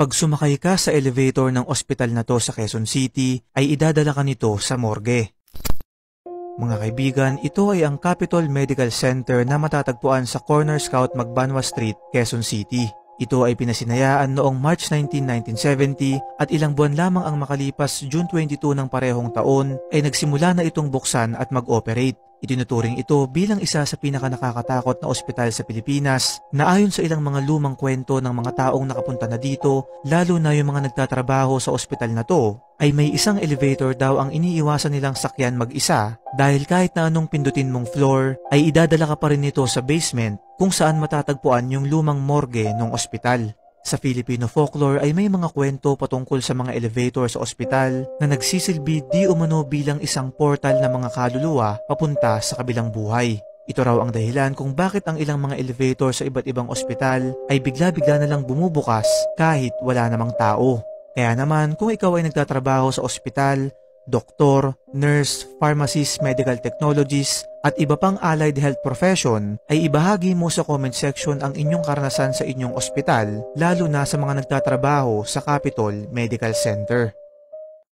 Pag sumakay ka sa elevator ng ospital na to sa Quezon City, ay idadala ka nito sa morgue. Mga kaibigan, ito ay ang Capitol Medical Center na matatagpuan sa Corner Scout Magbanwa Street, Quezon City. Ito ay pinasinayaan noong March 19, 1970 at ilang buwan lamang ang makalipas June 22 ng parehong taon ay nagsimula na itong buksan at mag-operate. Itinuturing ito bilang isa sa pinakanakakatakot na ospital sa Pilipinas na ayon sa ilang mga lumang kwento ng mga taong nakapunta na dito, lalo na yung mga nagtatrabaho sa ospital na to, ay may isang elevator daw ang iniiwasan nilang sakyan mag-isa dahil kahit na anong pindutin mong floor ay idadala ka pa rin nito sa basement kung saan matatagpuan yung lumang morgue ng ospital. Sa Filipino folklore ay may mga kwento patungkol sa mga elevator sa ospital na nagsisilbi di umano bilang isang portal ng mga kaluluwa papunta sa kabilang buhay. Ito raw ang dahilan kung bakit ang ilang mga elevator sa iba't ibang ospital ay bigla-bigla na lang bumubukas kahit wala namang tao. Kaya naman kung ikaw ay nagtatrabaho sa ospital, doktor, nurse, pharmacist, medical technologist, at iba pang allied health profession, ay ibahagi mo sa comment section ang inyong karanasan sa inyong ospital, lalo na sa mga nagtatrabaho sa Capitol Medical Center.